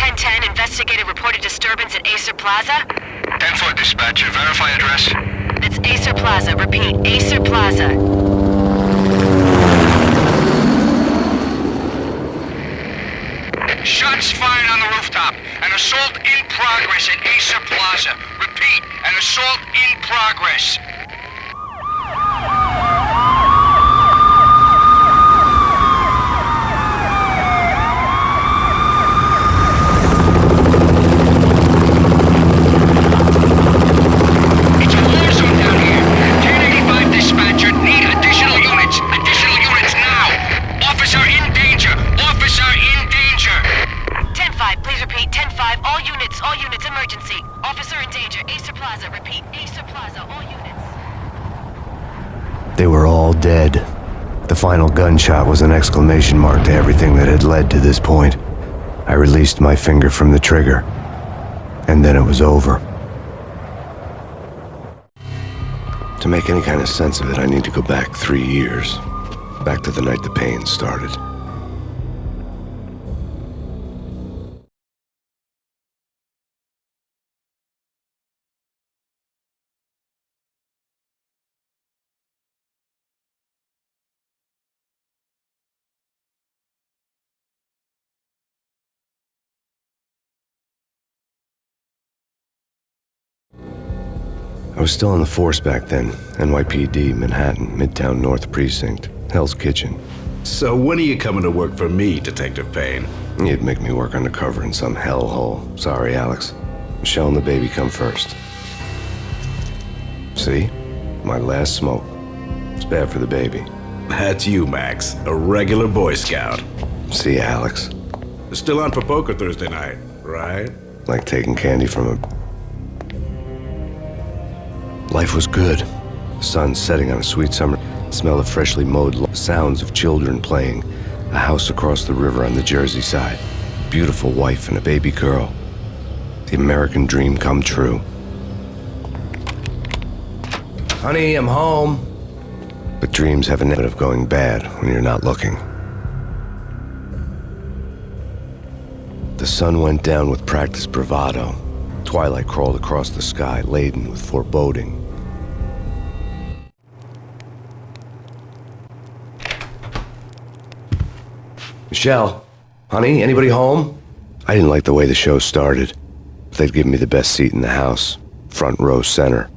1010, investigated reported disturbance at Acer Plaza. 10-4 dispatcher, verify address. It's Acer Plaza, repeat, Acer Plaza. Shots fired on the rooftop. An assault in progress at Acer Plaza. Repeat, an assault in progress. It's a war zone down here. 1085 dispatcher, need additional units. Additional units now. Officer in danger. Officer in danger. 10-5, please repeat, 10-5, all units, emergency. Officer in danger, Acer Plaza, repeat, Acer Plaza, all units. They were all dead. The final gunshot was an exclamation mark to everything that had led to this point. I released my finger from the trigger, and then it was over. To make any kind of sense of it, I need to go back 3 years. Back to the night the pain started. I was still on the force back then. NYPD, Manhattan, Midtown North Precinct, Hell's Kitchen. So when are you coming to work for me, Detective Payne? You'd make me work undercover in some hellhole. Sorry, Alex. Michelle and the baby come first. See? My last smoke. It's bad for the baby. That's you, Max. A regular Boy Scout. See, Alex? Still on for poker Thursday night, right? Like taking candy from a... Life was good. Sun setting on a sweet summer. Smell of freshly mowed sounds of children playing. A house across the river on the Jersey side. Beautiful wife and a baby girl. The American dream come true. Honey, I'm home. But dreams have a habit of going bad when you're not looking. The sun went down with practiced bravado. Twilight crawled across the sky, laden with foreboding. Michelle, honey, anybody home? I didn't like the way the show started. They'd given me the best seat in the house, front row center.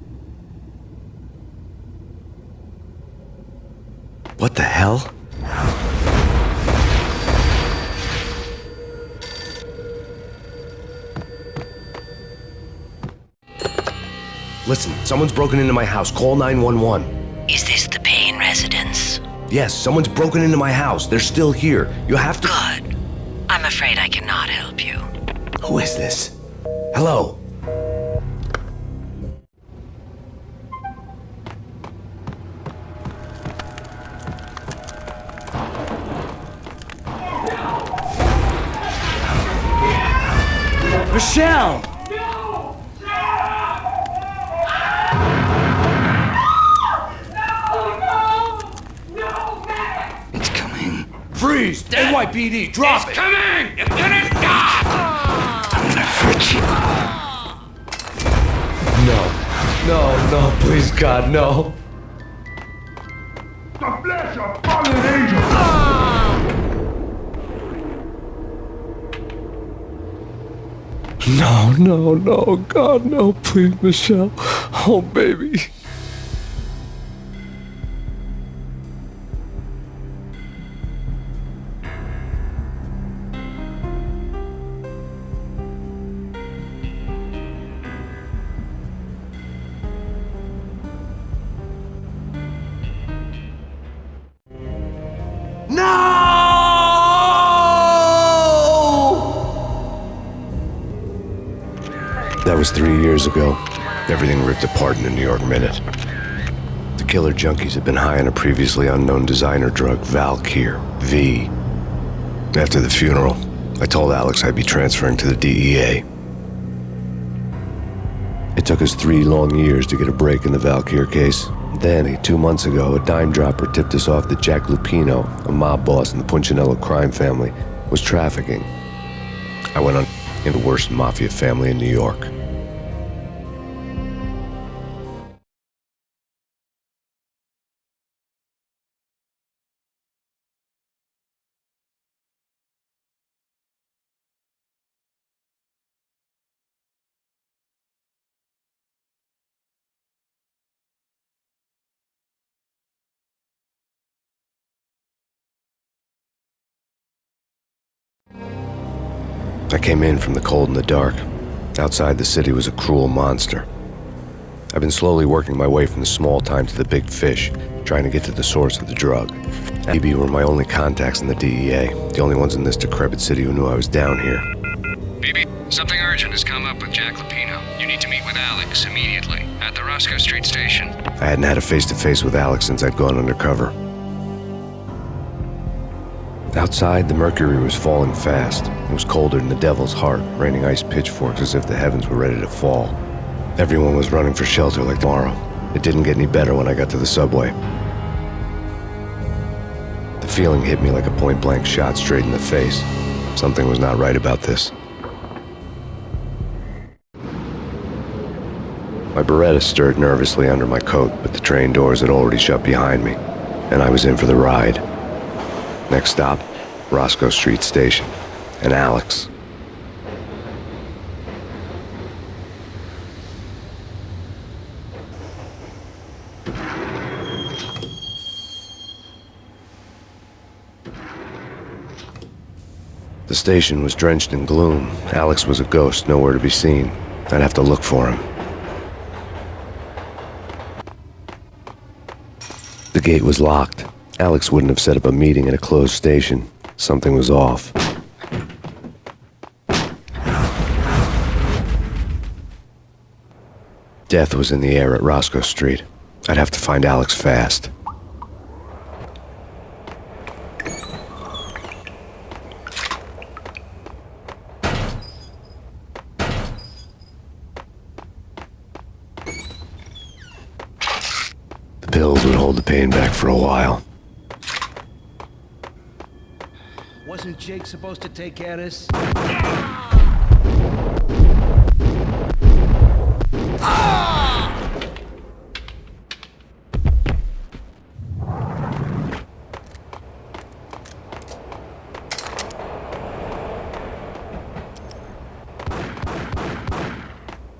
What the hell? Listen, someone's broken into my house. Call 911. Is this the Payne residence? Yes, someone's broken into my house. They're still here. You have to... Good. I'm afraid I cannot help you. Who is this? Hello? Michelle! It's coming. Freeze! NYPD, drop it! Coming! You're gonna die! I'm gonna hurt you. No, please, God, no. The flesh of fallen angels! No, God, no, please, Michelle. Oh, baby. That was 3 years ago. Everything ripped apart in a New York minute. The killer junkies had been high on a previously unknown designer drug, Valkyr, V. After the funeral, I told Alex I'd be transferring to the DEA. It took us 3 long years to get a break in the Valkyr case. Then, 2 months ago, a dime dropper tipped us off that Jack Lupino, a mob boss in the Punchinello crime family, was trafficking. I went on in the worst mafia family in New York. I came in from the cold and the dark. Outside the city was a cruel monster. I've been slowly working my way from the small time to the big fish, trying to get to the source of the drug. AB were my only contacts in the DEA, the only ones in this decrepit city who knew I was down here. BB, something urgent has come up with Jack Lapino. You need to meet with Alex immediately at the Roscoe Street station. I hadn't had a face-to-face with Alex since I'd gone undercover. Outside, the mercury was falling fast. It was colder than the devil's heart, raining ice pitchforks as if the heavens were ready to fall. Everyone was running for shelter like tomorrow. It didn't get any better when I got to the subway. The feeling hit me like a point-blank shot straight in the face. Something was not right about this. My Beretta stirred nervously under my coat, but the train doors had already shut behind me, and I was in for the ride. Next stop, Roscoe Street Station, and Alex. The station was drenched in gloom. Alex was a ghost, nowhere to be seen. I'd have to look for him. The gate was locked. Alex wouldn't have set up a meeting at a closed station. Something was off. Death was in the air at Roscoe Street. I'd have to find Alex fast. The pills would hold the pain back for a while. Wasn't Jake supposed to take care of this?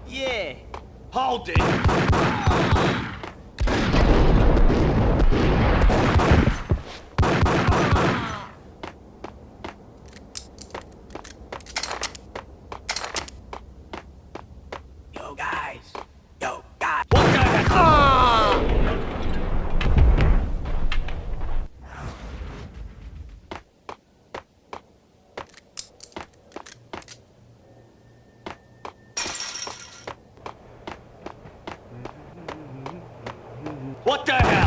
Yeah, hold it. What the hell?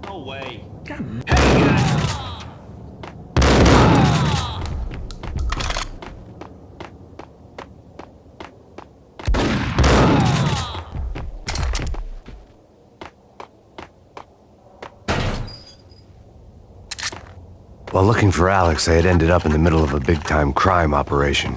No way. Come on. Hey, guys! While looking for Alex, I had ended up in the middle of a big-time crime operation.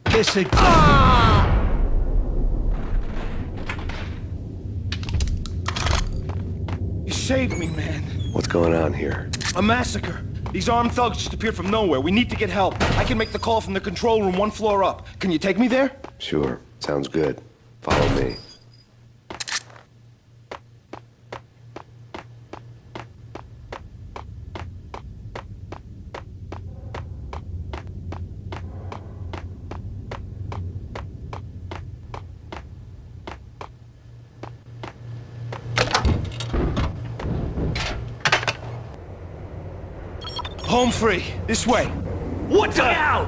Kiss it. You saved me, man. What's going on here? A massacre. These armed thugs just appeared from nowhere. We need to get help. I can make the call from the control room 1 floor up. Can you take me there? Sure, sounds good. Follow me. Home free. This way. What the hell?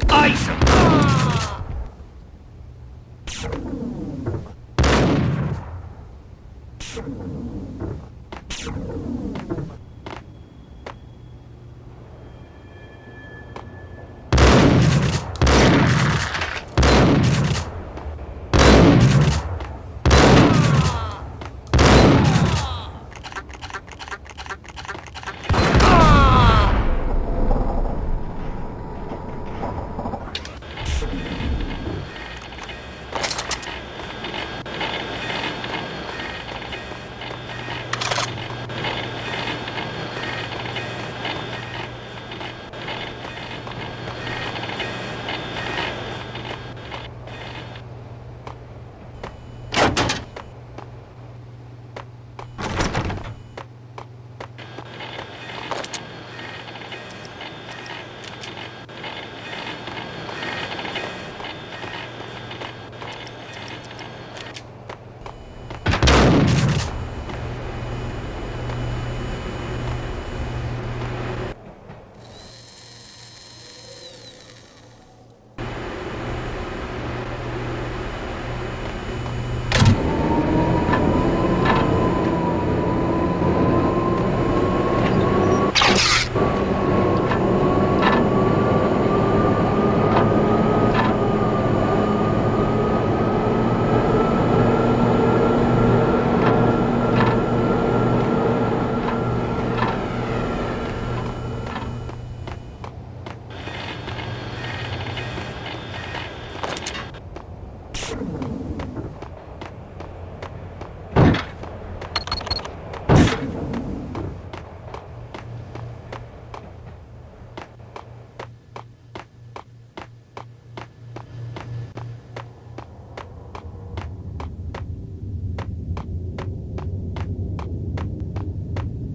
Ice!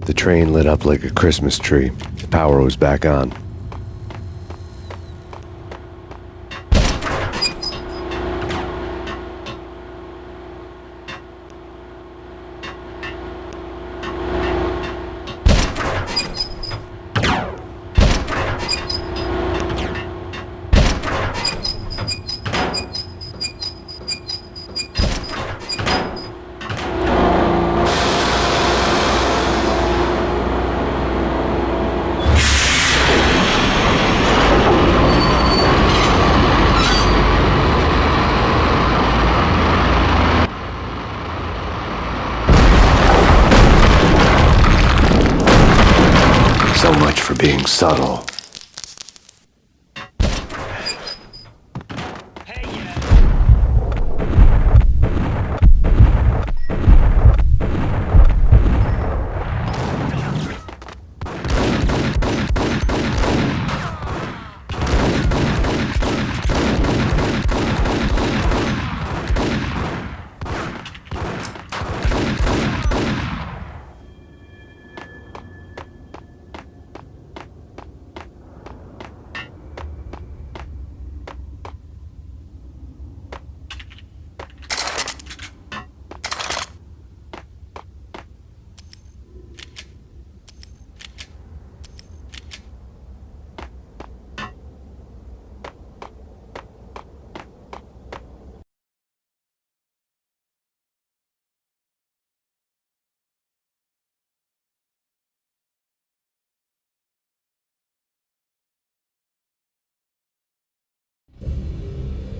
The train lit up like a Christmas tree. The power was back on. So much for being subtle.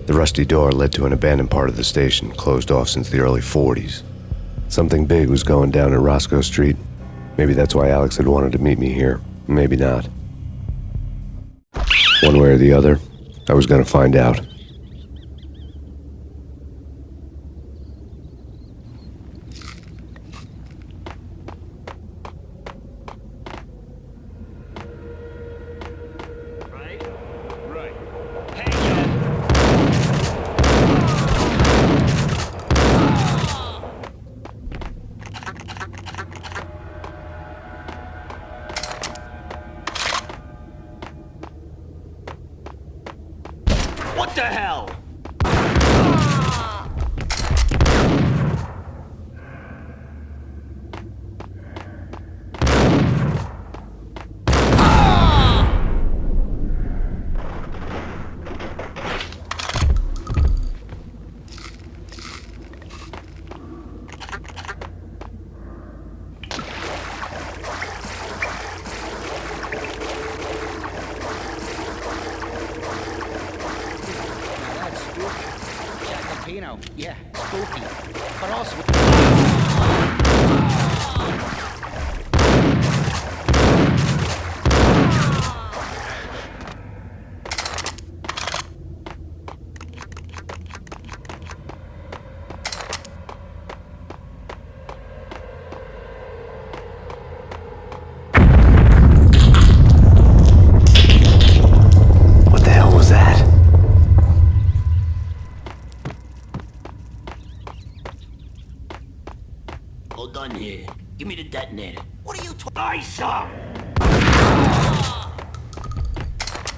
The rusty door led to an abandoned part of the station, closed off since the early 40s. Something big was going down at Roscoe Street. Maybe that's why Alex had wanted to meet me here. Maybe not. One way or the other, I was going to find out. What the know, yeah, spooky. But also... What the hell was that? Hold on here. Give me the detonator. What are you talking? Ice up!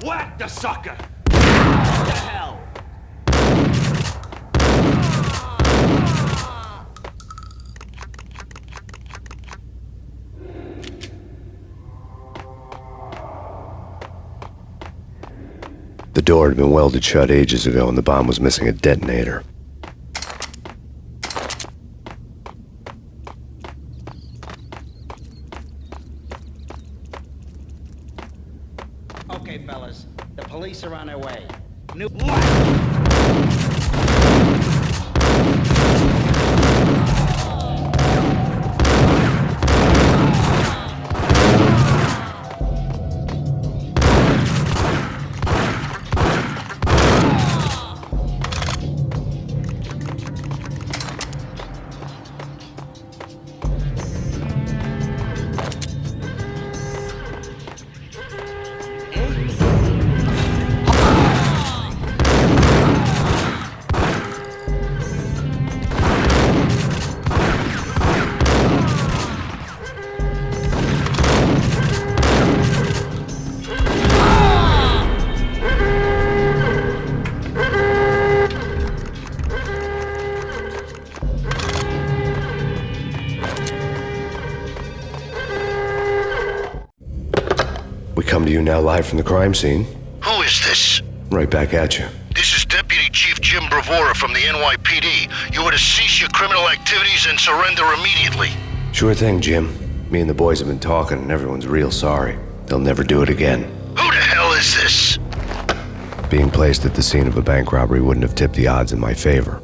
Whack the sucker! What the hell? The door had been welded shut ages ago and the bomb was missing a detonator. Okay, fellas, the police are on their way. New... We come to you now live from the crime scene. Who is this? Right back at you. This is Deputy Chief Jim Bravura from the NYPD. You are to cease your criminal activities and surrender immediately. Sure thing, Jim. Me and the boys have been talking and everyone's real sorry. They'll never do it again. Who the hell is this? Being placed at the scene of a bank robbery wouldn't have tipped the odds in my favor.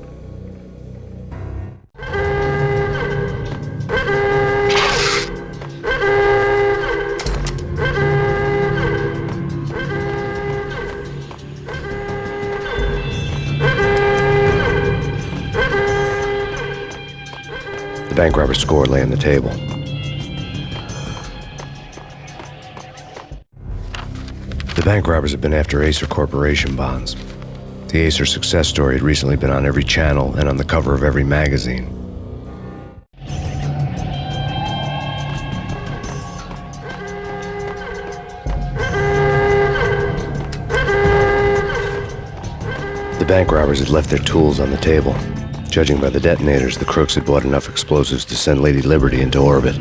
The bank robber's score lay on the table. The bank robbers have been after Acer Corporation bonds. The Acer success story had recently been on every channel and on the cover of every magazine. The bank robbers had left their tools on the table. Judging by the detonators, the crooks had bought enough explosives to send Lady Liberty into orbit.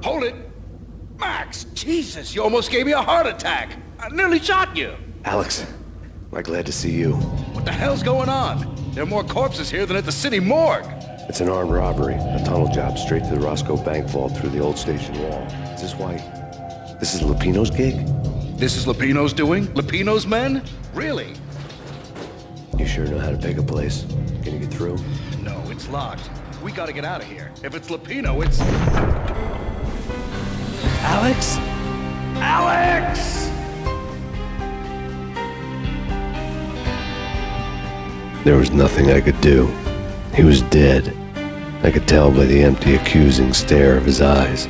Hold it! Max, Jesus, you almost gave me a heart attack. I nearly shot you. Alex, we're glad to see you. What the hell's going on? There are more corpses here than at the city morgue. It's an armed robbery, a tunnel job straight to the Roscoe Bank vault through the old station wall. Is this why? This is Lupino's gig? This is Lupino's doing? Lupino's men? Really? You sure know how to pick a place? Can you get through? No, it's locked. We gotta get out of here. If it's Lupino, it's... Alex? Alex! There was nothing I could do. He was dead. I could tell by the empty, accusing stare of his eyes.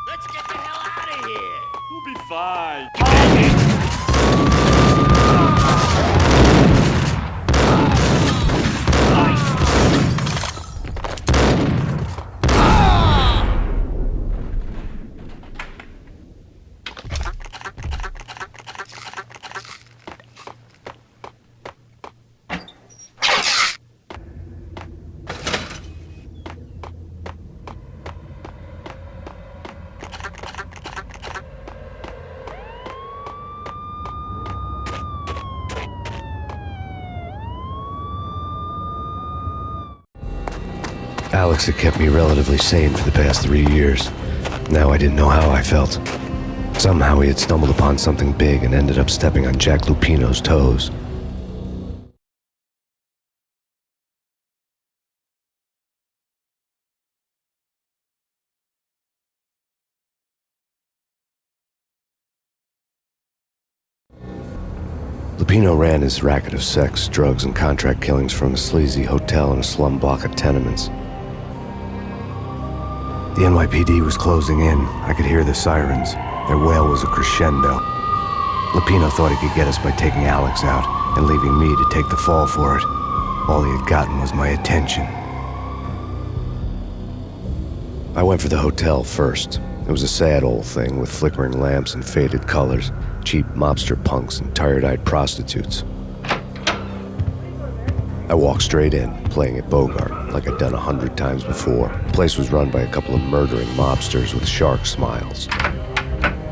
Let's get the hell out of here! We'll be fine. Alex had kept me relatively sane for the past 3 years. Now I didn't know how I felt. Somehow he had stumbled upon something big and ended up stepping on Jack Lupino's toes. Lupino ran his racket of sex, drugs, and contract killings from a sleazy hotel in a slum block of tenements. The NYPD was closing in. I could hear the sirens. Their wail was a crescendo. Lupino thought he could get us by taking Alex out and leaving me to take the fall for it. All he had gotten was my attention. I went for the hotel first. It was a sad old thing with flickering lamps and faded colors, cheap mobster punks and tired-eyed prostitutes. I walked straight in, playing at Bogart, like I'd done 100 times before. The place was run by a couple of murdering mobsters with shark smiles.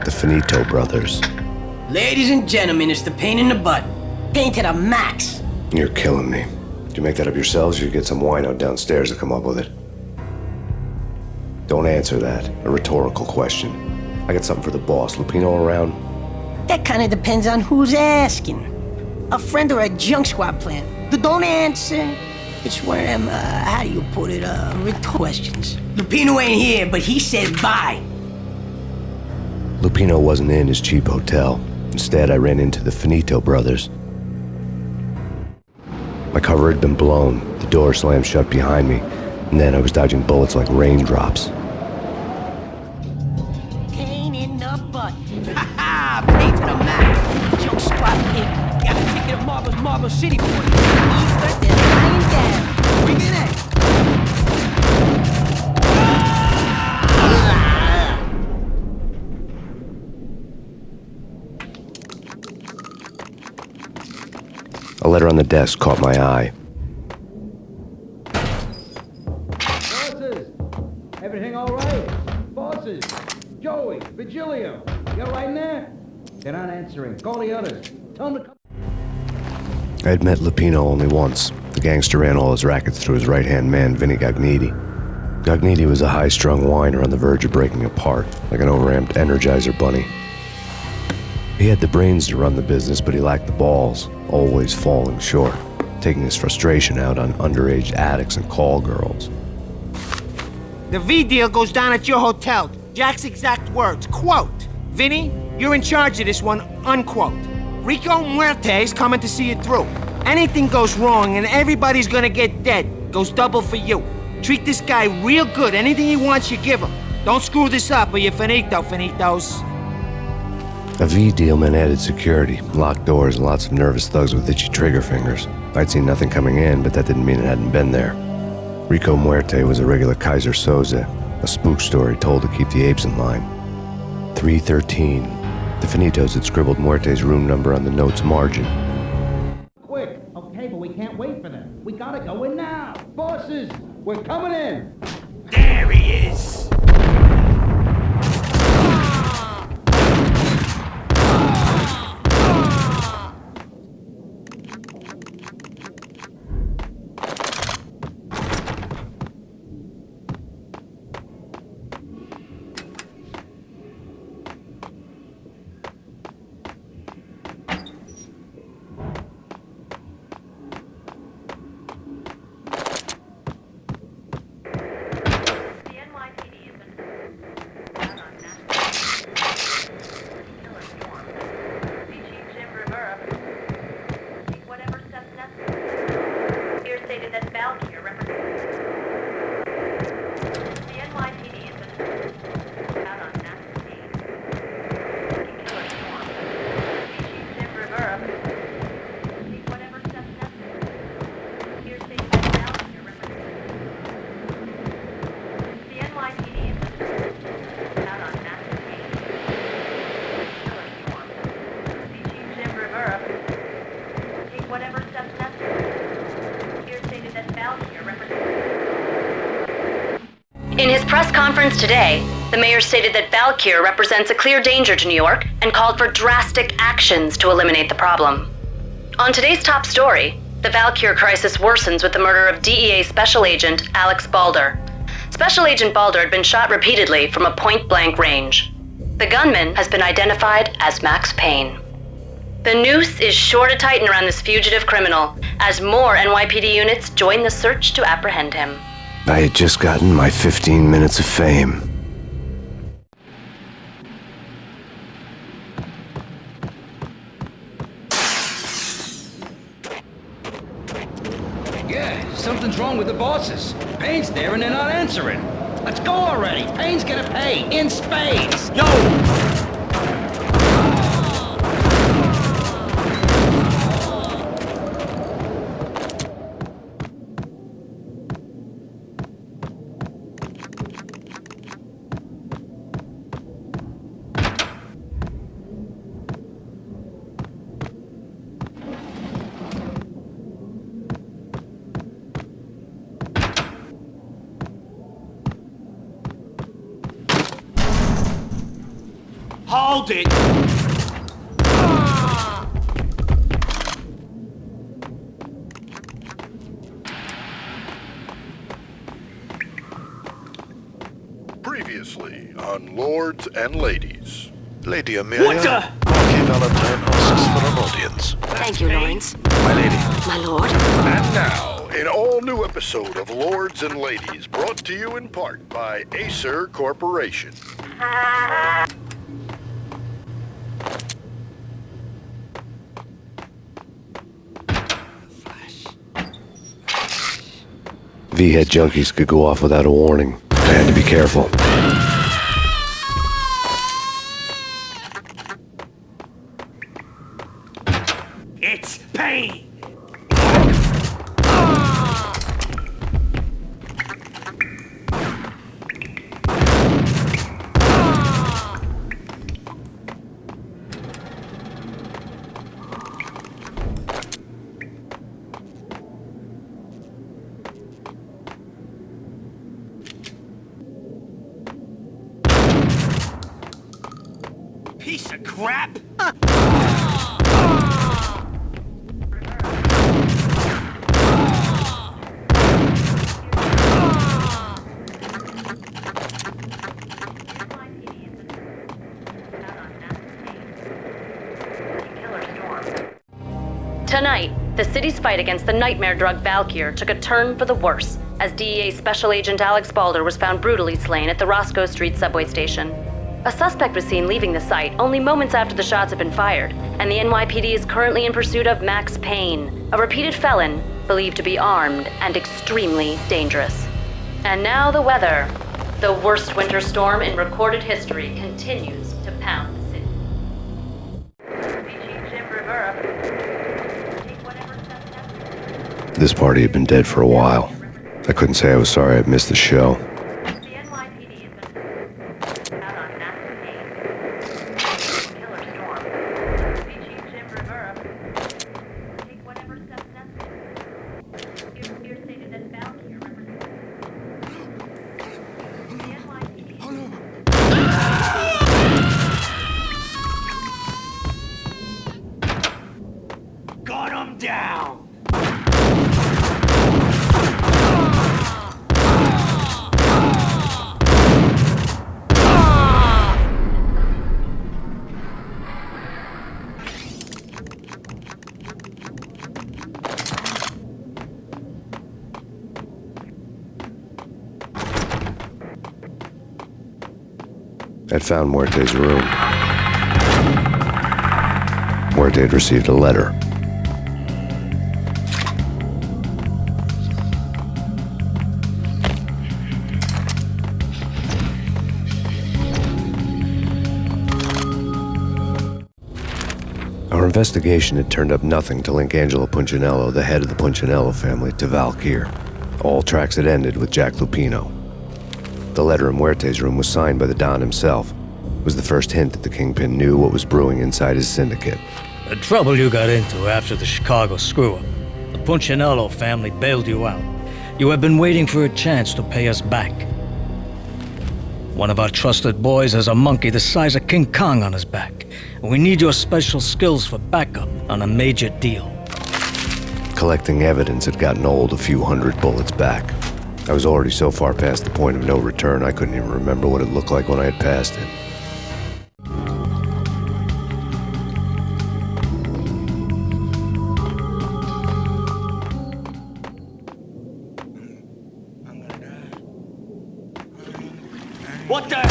The Finito brothers. Ladies and gentlemen, it's the pain in the butt. Pain to the max. You're killing me. Did you make that up yourselves, or you get some wino downstairs to come up with it? Don't answer that. A rhetorical question. I got something for the boss. Lupino around? That kind of depends on who's asking. A friend or a junk squad plan. Don't answer. It's one of them, how do you put it, rhetorical questions. Lupino ain't here, but he says bye. Lupino wasn't in his cheap hotel. Instead, I ran into the Finito brothers. My cover had been blown. The door slammed shut behind me, and then I was dodging bullets like raindrops. Pain in the butt. Ha ha! Pain to the max. Junk squad pig. Got a ticket to Marble City for you. Easter, they're lying down. Bring it in. A letter on the desk caught my eye. Bosses! Everything all right? Bosses! Joey! Vigilio! You all right in there? They're not answering. Call the others. Tell them to come. I had met Lupino only once. The gangster ran all his rackets through his right-hand man, Vinny Gagniti. Gagniti was a high-strung whiner on the verge of breaking apart, like an overamped Energizer bunny. He had the brains to run the business, but he lacked the balls, always falling short, taking his frustration out on underage addicts and call girls. The V deal goes down at your hotel. Jack's exact words, quote, "Vinny, you're in charge of this one," unquote. Rico Muerte's coming to see it through. Anything goes wrong and everybody's gonna get dead. Goes double for you. Treat this guy real good. Anything he wants, you give him. Don't screw this up or you're finito, finitos. A V deal meant added security, locked doors, and lots of nervous thugs with itchy trigger fingers. I'd seen nothing coming in, but that didn't mean it hadn't been there. Rico Muerte was a regular Kaiser Soze, a spook story told to keep the apes in line. 313. The Finitos had scribbled Muerte's room number on the note's margin. Quick! Okay, but we can't wait for them. We gotta go in now! Bosses! We're coming in! There he is! In his press conference today, the mayor stated that Valkyr represents a clear danger to New York and called for drastic actions to eliminate the problem. On today's top story, the Valkyr crisis worsens with the murder of DEA Special Agent Alex Balder. Special Agent Balder had been shot repeatedly from a point-blank range. The gunman has been identified as Max Payne. The noose is sure to tighten around this fugitive criminal as more NYPD units join the search to apprehend him. I had just gotten my 15 minutes of fame. Yeah, something's wrong with the bosses. Payne's there and they're not answering. Let's go already. Payne's gonna pay in spades. Yo! Hold it! Previously on Lords and Ladies. Lady Amelia. What the? Rocky Valentine asks for an audience. Thank you, Lawrence. My lady. My lord. And now, an all-new episode of Lords and Ladies, brought to you in part by Acer Corporation. V-head junkies could go off without a warning. I had to be careful. It's Payne! Piece of crap! Tonight, the city's fight against the nightmare drug Valkyr took a turn for the worse as DEA Special Agent Alex Balder was found brutally slain at the Roscoe Street subway station. A suspect was seen leaving the site only moments after the shots had been fired, and the NYPD is currently in pursuit of Max Payne, a repeated felon believed to be armed and extremely dangerous. And now the weather. The worst winter storm in recorded history continues to pound the city. This party had been dead for a while. I couldn't say I was sorry I'd missed the show. Gun 'em down! I'd found Muerte's room. Muerte had received a letter. Our investigation had turned up nothing to link Angelo Punchinello, the head of the Punchinello family, to Valkyr. All tracks had ended with Jack Lupino. The letter in Muerte's room was signed by the Don himself. It was the first hint that the Kingpin knew what was brewing inside his syndicate. The trouble you got into after the Chicago screw-up. The Punchinello family bailed you out. You have been waiting for a chance to pay us back. One of our trusted boys has a monkey the size of King Kong on his back. We need your special skills for backup on a major deal. Collecting evidence had gotten old a few hundred bullets back. I was already so far past the point of no return, I couldn't even remember what it looked like when I had passed it. What the hell?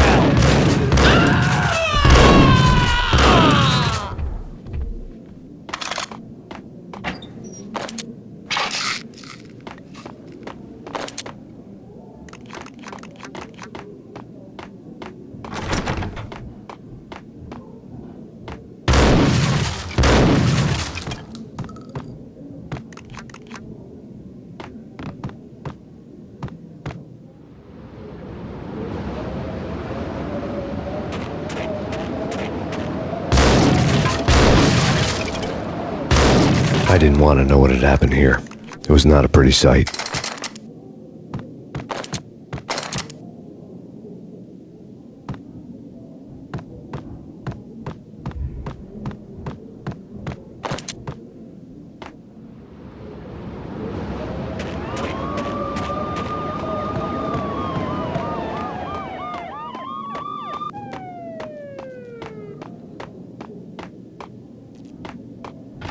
I didn't want to know what had happened here. It was not a pretty sight.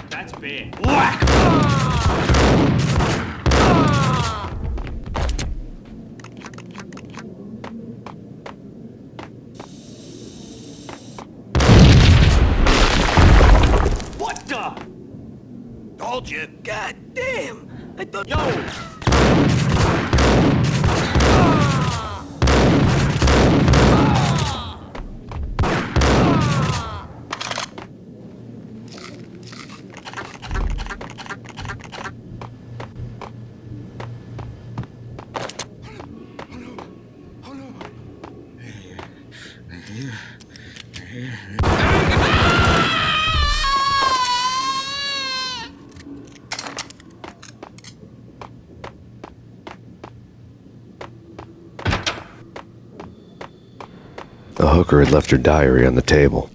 That's bad. Whack! What the? Told you. God damn! I thought. Yo! The hooker had left her diary on the table.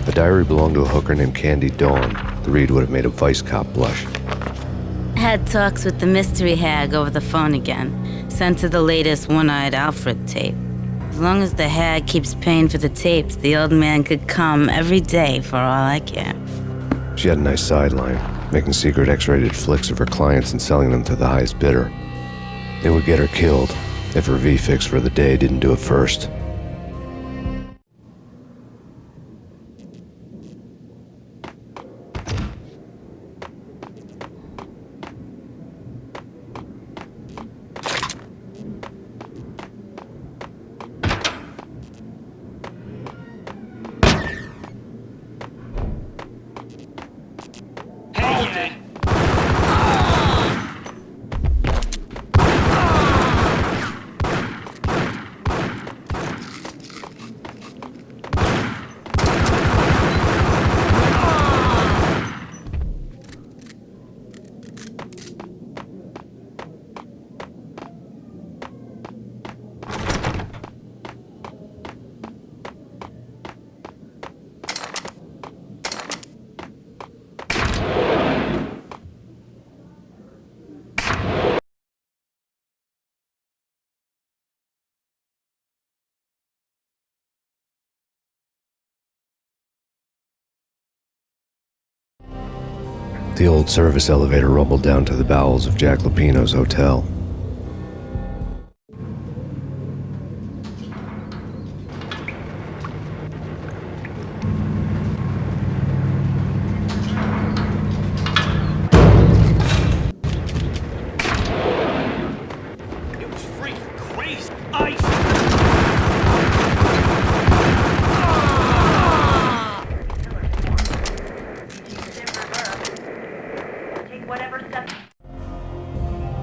The diary belonged to a hooker named Candy Dawn. The read would have made a vice cop blush. Had talks with the mystery hag over the phone again. Sent to the latest One-Eyed Alfred tape. As long as the hag keeps paying for the tapes, the old man could come every day for all I care. She had a nice sideline, making secret X-rated flicks of her clients and selling them to the highest bidder. It would get her killed if her V-fix for the day didn't do it first. The old service elevator rumbled down to the bowels of Jack Lupino's hotel. It was freaking crazy. Ice!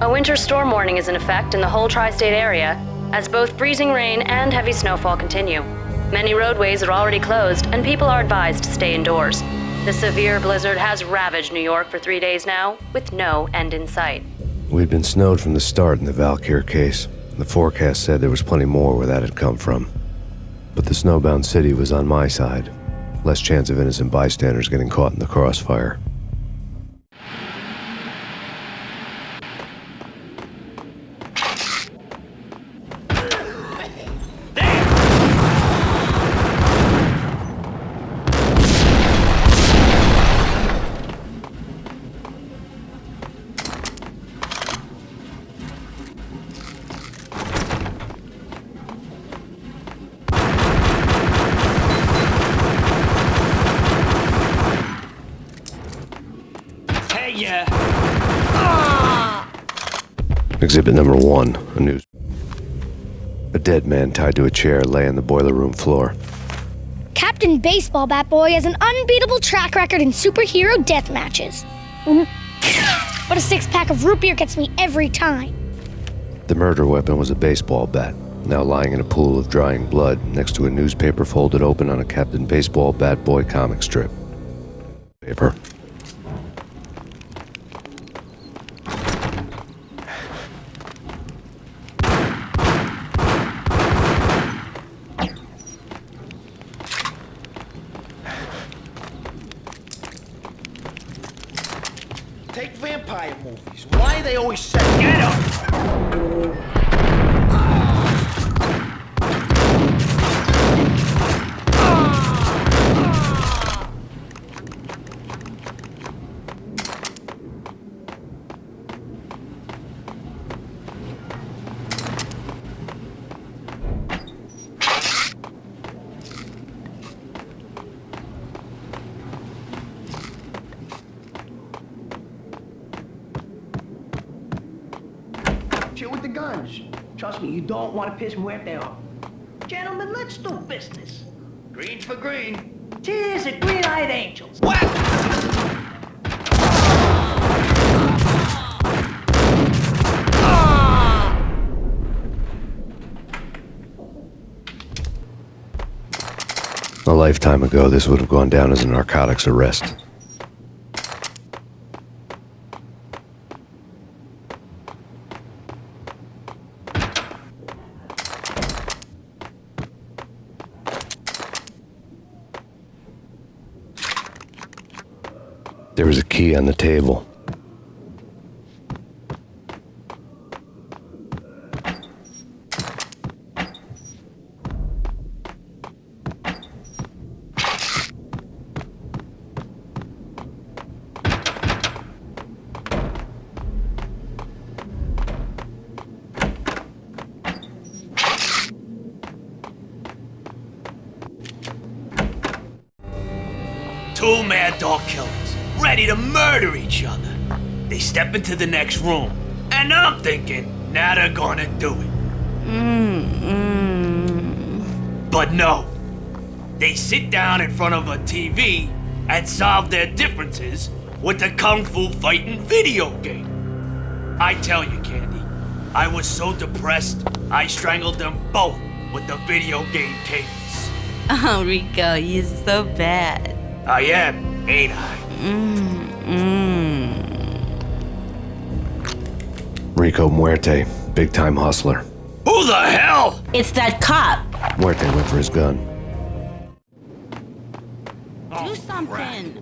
A winter storm warning is in effect in the whole tri-state area, as both freezing rain and heavy snowfall continue. Many roadways are already closed, and people are advised to stay indoors. The severe blizzard has ravaged New York for 3 days now, with no end in sight. We'd been snowed from the start in the Valkyr case. The forecast said there was plenty more where that had come from. But the snowbound city was on my side. Less chance of innocent bystanders getting caught in the crossfire. Exhibit number 1, a news. A dead man tied to a chair lay on the boiler room floor. Captain Baseball Bat Boy has an unbeatable track record in superhero death matches. But a 6-pack of root beer gets me every time. The murder weapon was a baseball bat, now lying in a pool of drying blood next to a newspaper folded open on a Captain Baseball Bat Boy comic strip. Paper. Take vampire movies. Why are they always set? Get up! Chill with the guns. Trust me, you don't want to piss Muerte off. Gentlemen, let's do business. Green for green. Tis the green-eyed angels. What? A lifetime ago, this would have gone down as a narcotics arrest. There was a key on the table. Two mad dog killers, ready to murder each other. They step into the next room, and I'm thinking, now they're gonna do it. But no. They sit down in front of a TV and solve their differences with the Kung Fu fighting video game. I tell you, Candy, I was so depressed, I strangled them both with the video game cadence. Oh, Rico, you're so bad. I am, ain't I? Rico Muerte, big-time hustler. Who the hell? It's that cop. Muerte went for his gun. Do something.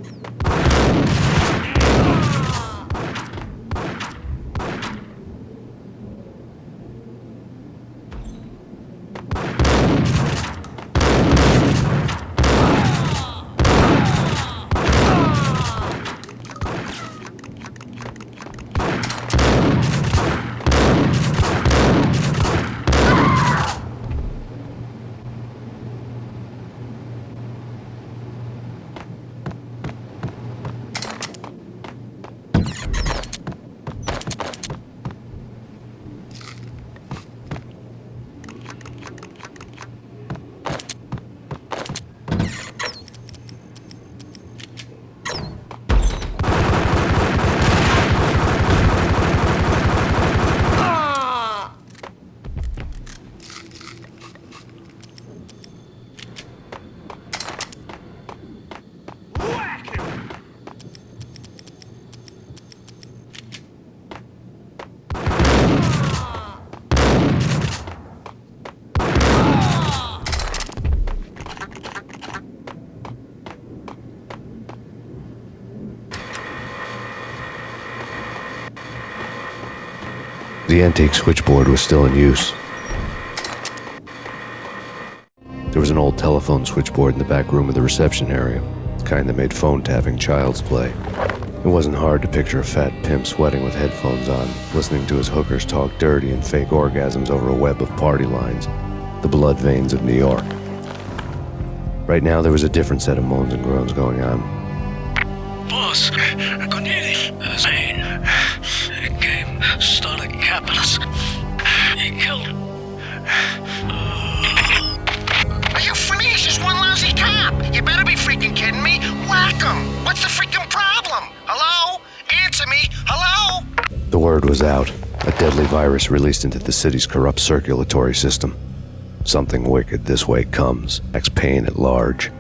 The antique switchboard was still in use. There was an old telephone switchboard in the back room of the reception area, the kind that made phone tapping child's play. It wasn't hard to picture a fat pimp sweating with headphones on, listening to his hookers talk dirty and fake orgasms over a web of party lines, the blood veins of New York. Right now, there was a different set of moans and groans going on. Boss, Cornelius, Zane, he came, started capping us. He killed him. Are you finished? There's one lousy cop. You better be freaking kidding me. Whack him. What's the freaking problem? Hello? Answer me. Hello? The word was out. A deadly virus released into the city's corrupt circulatory system. Something wicked this way comes. Max Payne at large.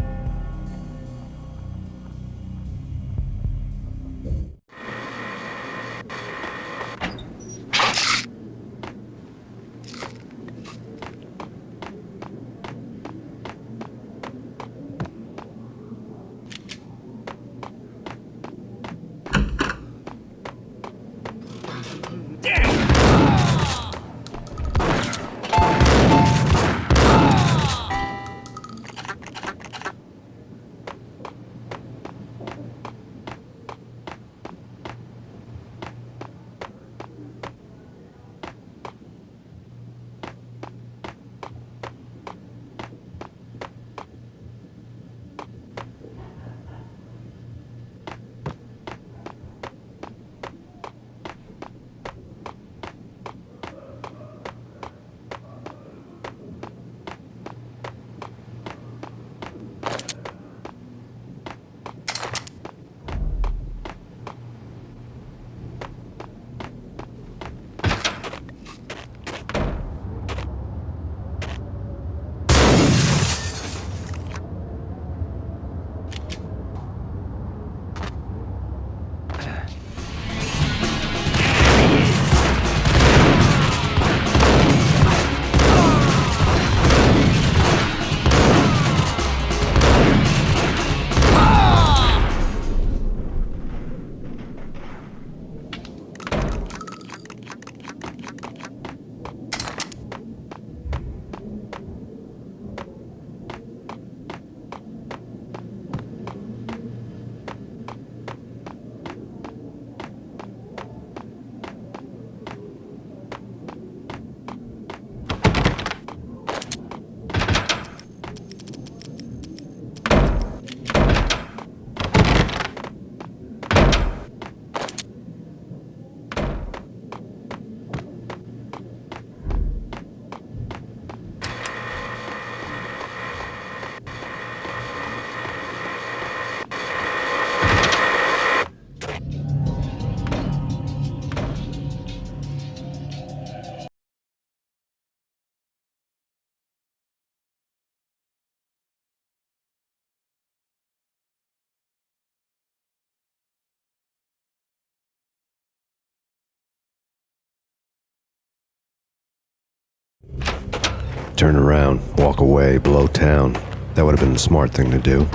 Turn around, walk away, blow town. That would have been the smart thing to do.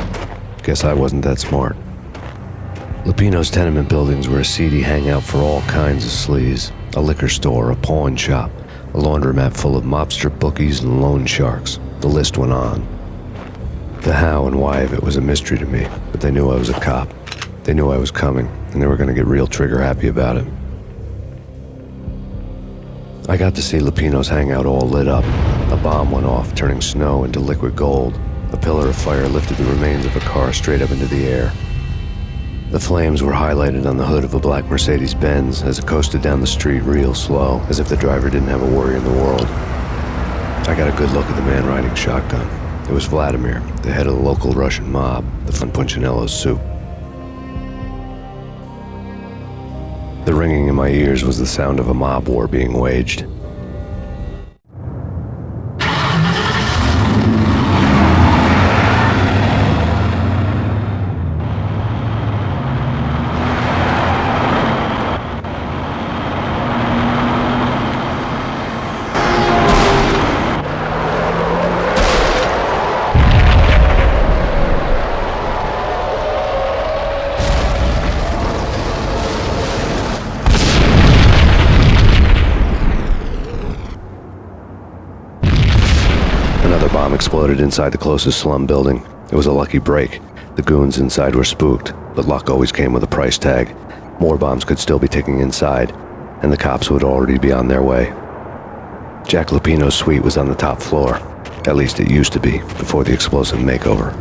Guess I wasn't that smart. Lupino's tenement buildings were a seedy hangout for all kinds of sleaze. A liquor store, a pawn shop, a laundromat full of mobster bookies and loan sharks. The list went on. The how and why of it was a mystery to me, but they knew I was a cop. They knew I was coming, and they were going to get real trigger happy about it. I got to see Lupino's hangout all lit up. A bomb went off, turning snow into liquid gold. A pillar of fire lifted the remains of a car straight up into the air. The flames were highlighted on the hood of a black Mercedes-Benz as it coasted down the street real slow, as if the driver didn't have a worry in the world. I got a good look at the man riding shotgun. It was Vladimir, the head of the local Russian mob, the von Punchinello's soup. The ringing in my ears was the sound of a mob war being waged. exploded inside the closest slum building. It was a lucky break. The goons inside were spooked, but luck always came with a price tag. More bombs could still be ticking inside, and the cops would already be on their way. Jack Lupino's suite was on the top floor. At least it used to be, before the explosive makeover.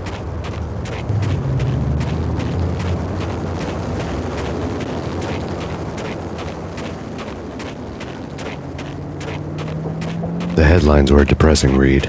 The headlines were a depressing read.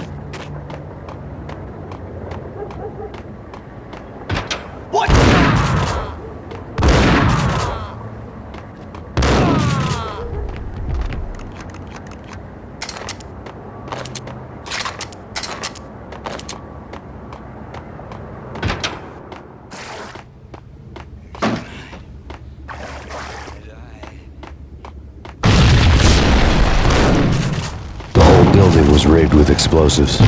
The building was rigged with explosives.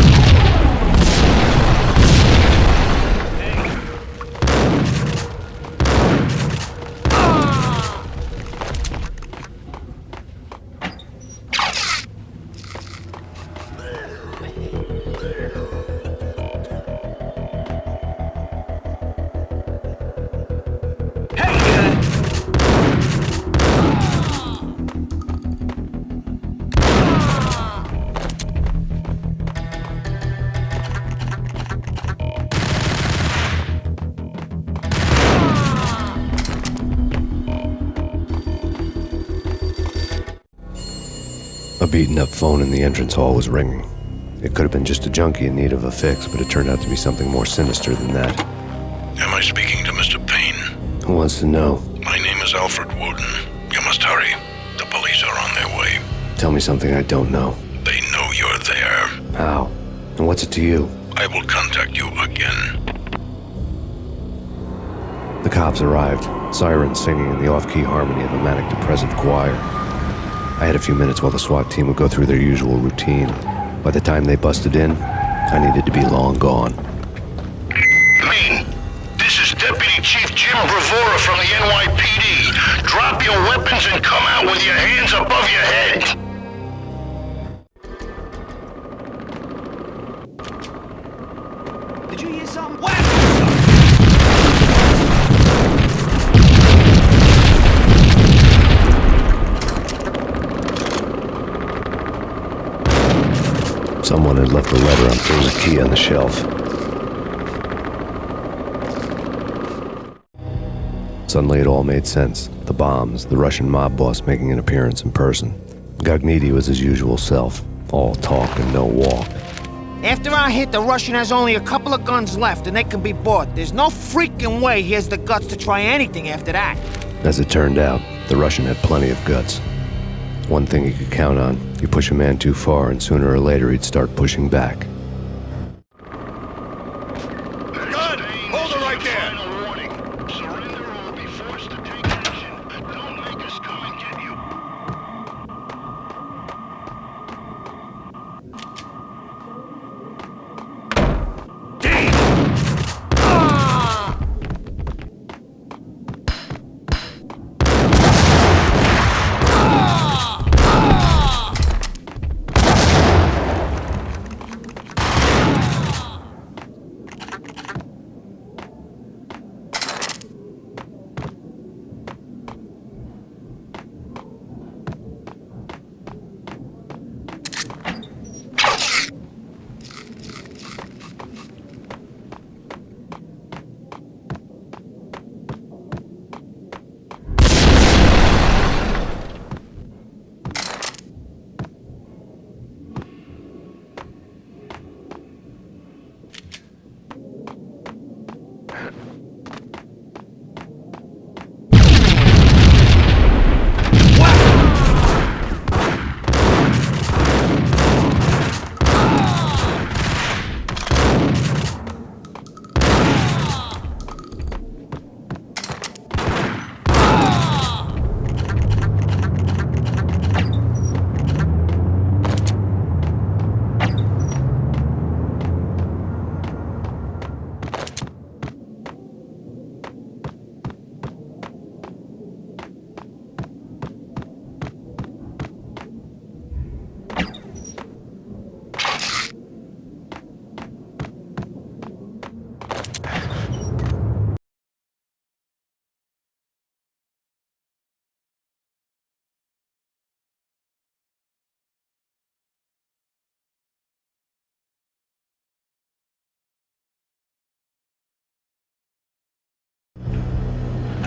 A beaten-up phone in the entrance hall was ringing. It could have been just a junkie in need of a fix, but it turned out to be something more sinister than that. Am I speaking to Mr. Payne? Who wants to know? My name is Alfred Woden. You must hurry. The police are on their way. Tell me something I don't know. They know you're there. How? And what's it to you? I will contact you again. The cops arrived, sirens singing in the off-key harmony of a manic-depressive choir. I had a few minutes while the SWAT team would go through their usual routine. By the time they busted in, I needed to be long gone. Maine, this is Deputy Chief Jim Bravura from the NYPD. Drop your weapons and come out with your hands above your head. Did you hear something? Someone had left a letter on there was a key on the shelf. Suddenly it all made sense. The bombs, the Russian mob boss making an appearance in person. Gagniti was his usual self, all talk and no walk. After our hit, the Russian has only a couple of guns left, and they can be bought. There's no freaking way he has the guts to try anything after that. As it turned out, the Russian had plenty of guts. One thing he could count on, you push a man too far and sooner or later he'd start pushing back. Gun! Hold it right there! Surrender or we'll be forced to take action. Don't make us come and get you.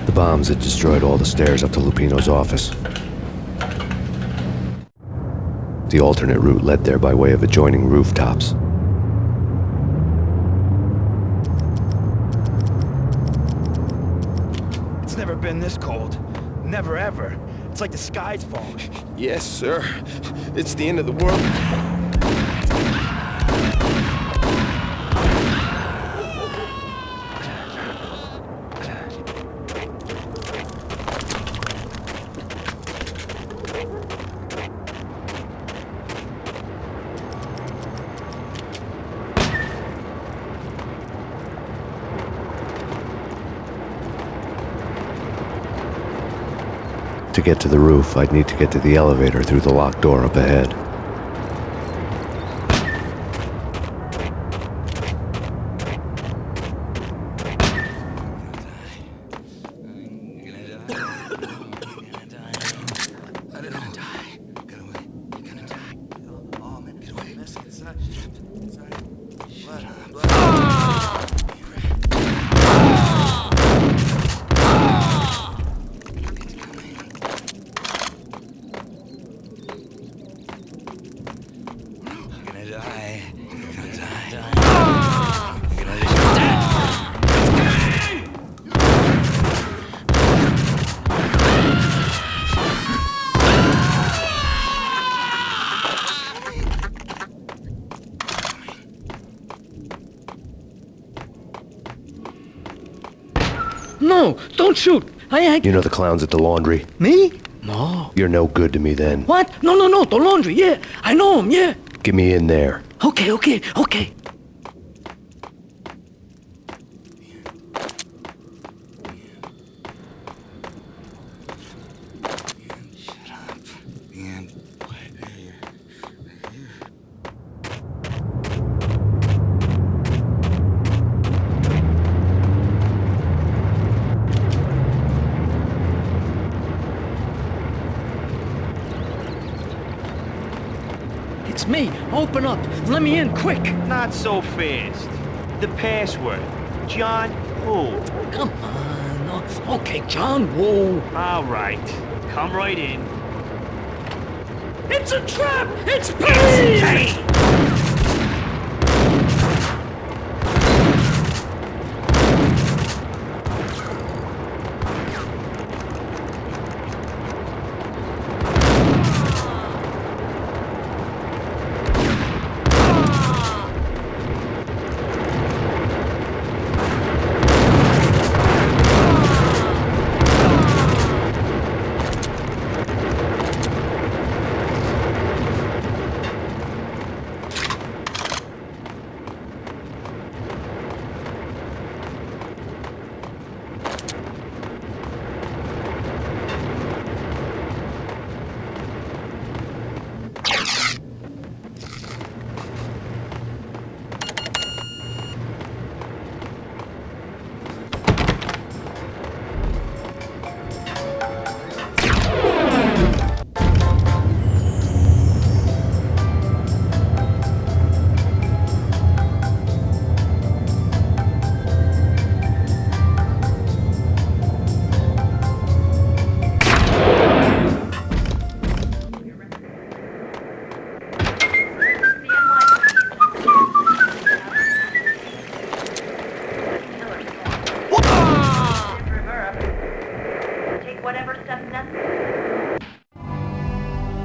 The bombs had destroyed all the stairs up to Lupino's office. The alternate route led there by way of adjoining rooftops. It's never been this cold. Never ever. It's like the sky's falling. Yes, sir. It's the end of the world. To get to the roof, I'd need to get to the elevator through the locked door up ahead. No, don't shoot. You know the clowns at the laundry? Me? No. You're no good to me then. What? No, the laundry, yeah. I know him, yeah. Get me in there. Okay. It's me. Open up. Let me in, quick. Not so fast. The password. John Woo. Come on. No. Okay, John Woo. All right. Come right in. It's a trap! It's Payne!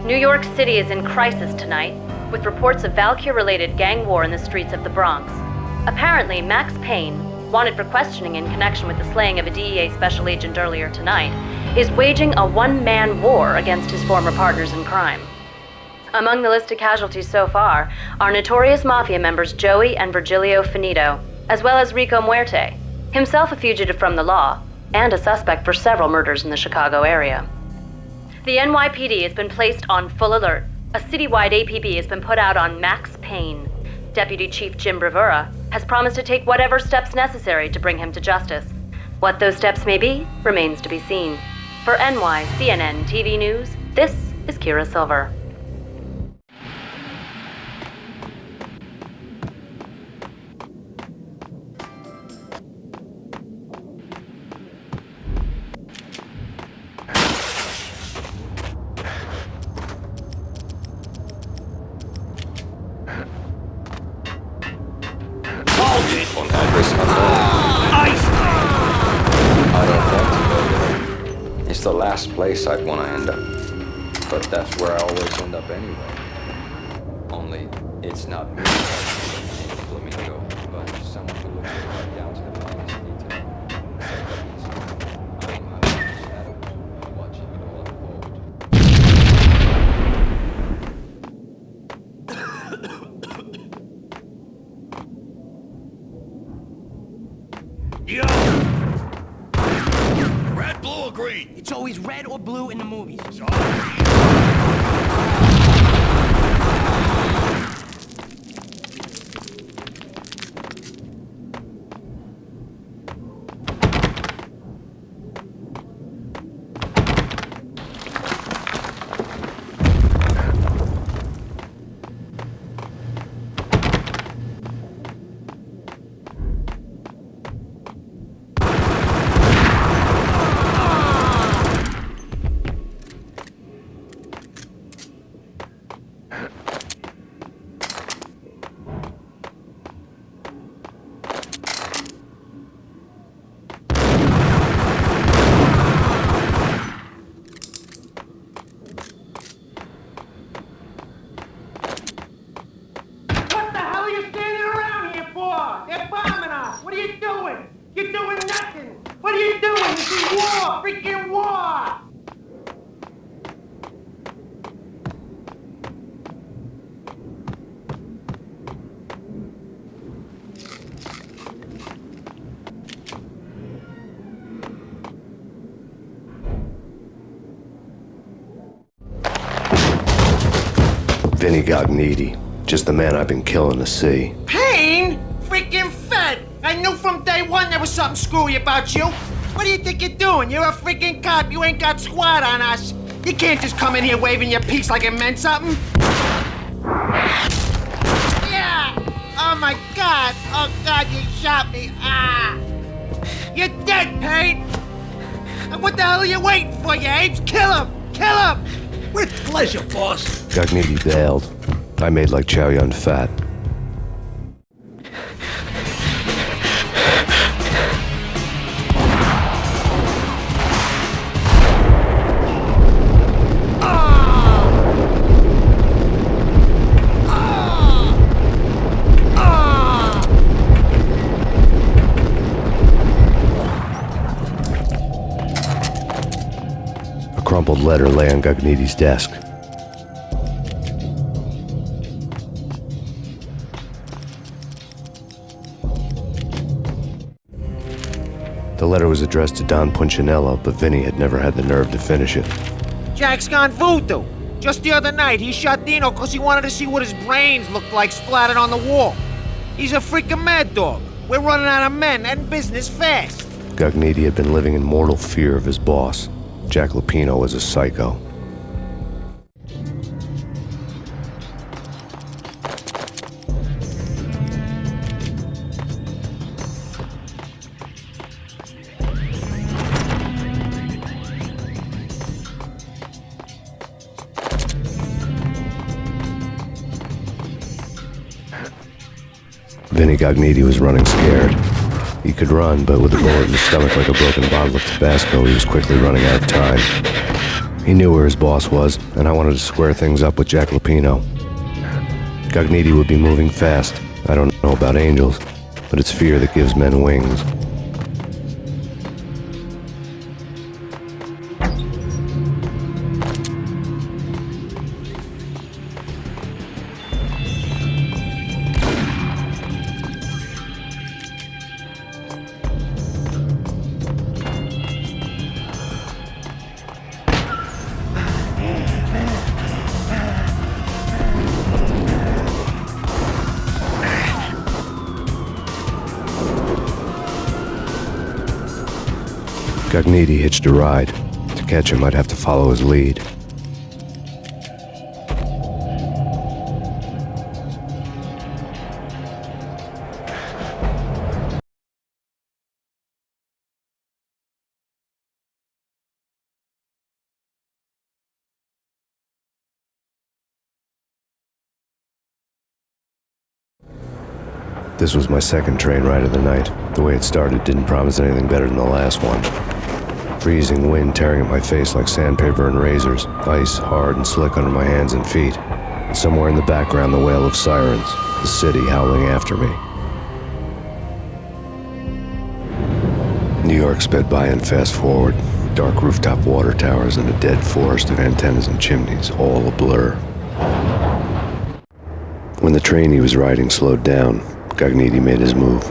New York City is in crisis tonight, with reports of Valkyr-related gang war in the streets of the Bronx. Apparently, Max Payne, wanted for questioning in connection with the slaying of a DEA special agent earlier tonight, is waging a one-man war against his former partners in crime. Among the listed casualties so far are notorious mafia members Joey and Virgilio Finito, as well as Rico Muerte, himself a fugitive from the law, and a suspect for several murders in the Chicago area. The NYPD has been placed on full alert. A citywide APB has been put out on Max Payne. Deputy Chief Jim Bravura has promised to take whatever steps necessary to bring him to justice. What those steps may be remains to be seen. For NYCNN TV News, this is Kira Silver. It's the last place I'd want to end up. But that's where I always end up anyway. Only, it's not me. Flamingo, but someone who looks right down to the finest detail. I'm out of the shadows, watching it all unfold. Yo! Red, blue, or green? It's always red or blue in the movies. Vinny Gognitti, just the man I've been killing to see. Payne? Freaking fed! I knew from day one there was something screwy about you. What do you think you're doing? You're a freaking cop. You ain't got squad on us. You can't just come in here waving your piece like it meant something. Yeah! Oh my God! Oh God, you shot me! Ah! You're dead, Payne! And what the hell are you waiting for, you apes? Kill him! Kill him! With pleasure, boss. Gognitti bailed. I made like Chow Yun Fat. A crumpled letter lay on Gognitti's desk. The letter was addressed to Don Punchinello, but Vinny had never had the nerve to finish it. Jack's gone voodoo. Just the other night, he shot Dino because he wanted to see what his brains looked like splattered on the wall. He's a freaking mad dog. We're running out of men and business fast. Gognitti had been living in mortal fear of his boss. Jack Lupino was a psycho. Vinny Gognitti was running scared. He could run, but with a bullet in his stomach like a broken bottle of Tabasco, he was quickly running out of time. He knew where his boss was, and I wanted to square things up with Jack Lupino. Gognitti would be moving fast. I don't know about angels, but it's fear that gives men wings. Gognitti hitched a ride. To catch him, I'd have to follow his lead. This was my second train ride of the night. The way it started didn't promise anything better than the last one. Freezing wind tearing at my face like sandpaper and razors. Ice hard and slick under my hands and feet. And somewhere in the background, the wail of sirens. The city howling after me. New York sped by in fast forward. Dark rooftop water towers and a dead forest of antennas and chimneys, all a blur. When the train he was riding slowed down, Gagniti made his move.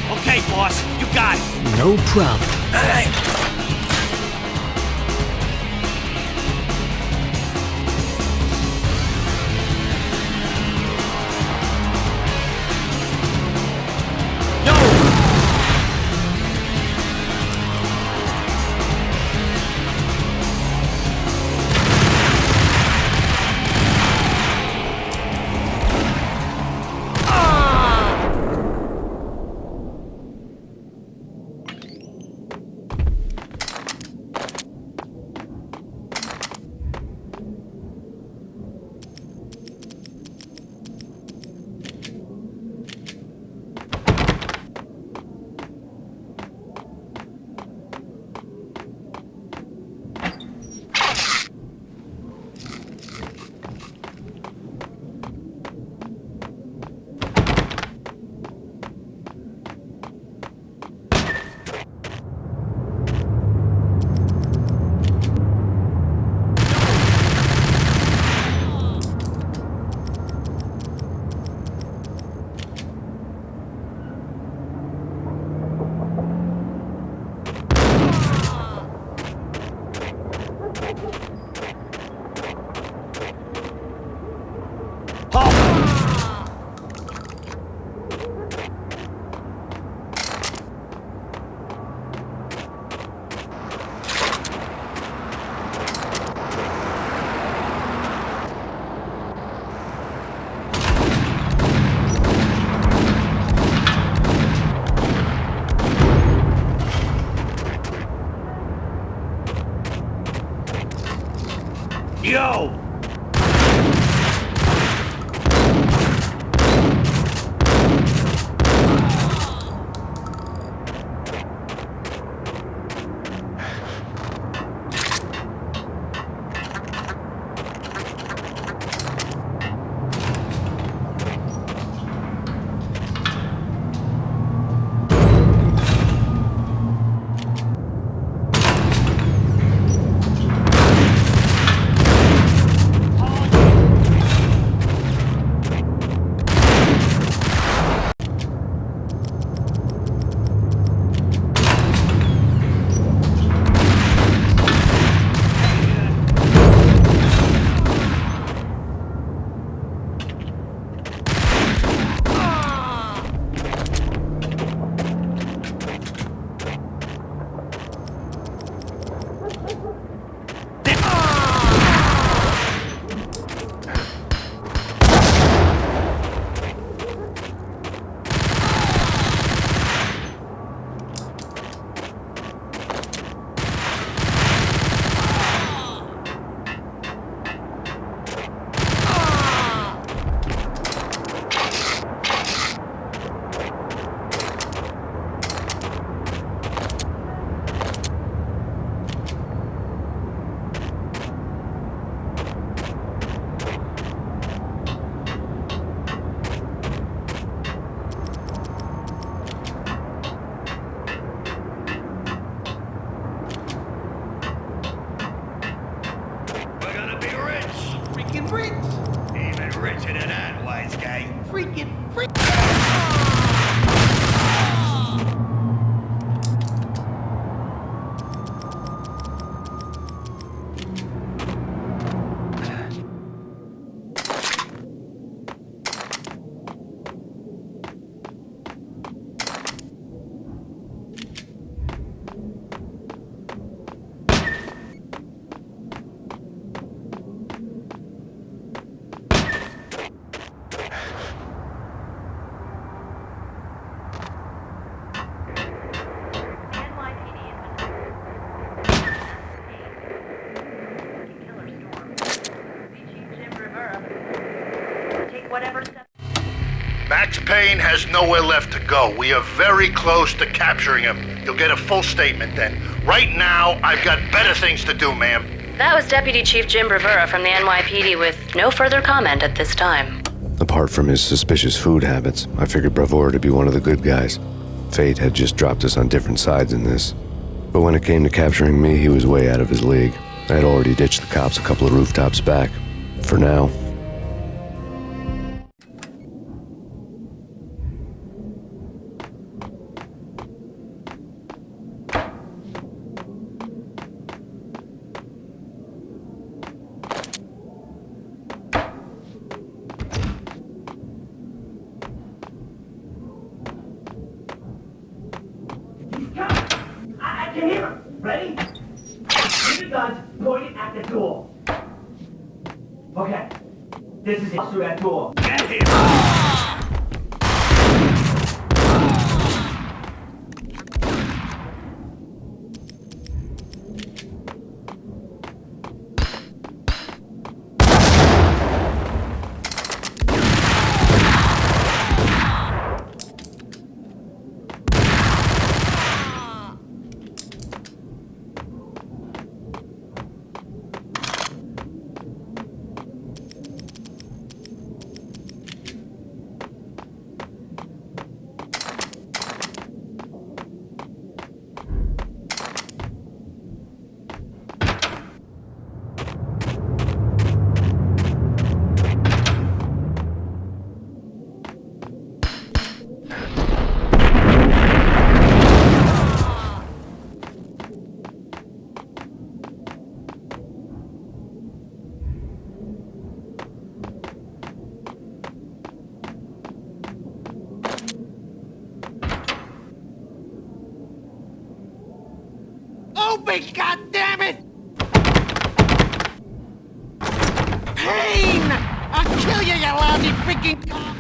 Okay, boss, you got it. No problem. Yo! Payne has nowhere left to go. We are very close to capturing him. You'll get a full statement then. Right now, I've got better things to do, ma'am. That was Deputy Chief Jim Bravura from the NYPD with no further comment at this time. Apart from his suspicious food habits, I figured Bravura to be one of the good guys. Fate had just dropped us on different sides in this. But when it came to capturing me, he was way out of his league. I had already ditched the cops a couple of rooftops back. For now. I can hear him. Ready? Keep your guns pointed at the door. Okay. This is it. Through that door. Get him! Open, goddammit! Payne! I'll kill you, you lousy freaking cop!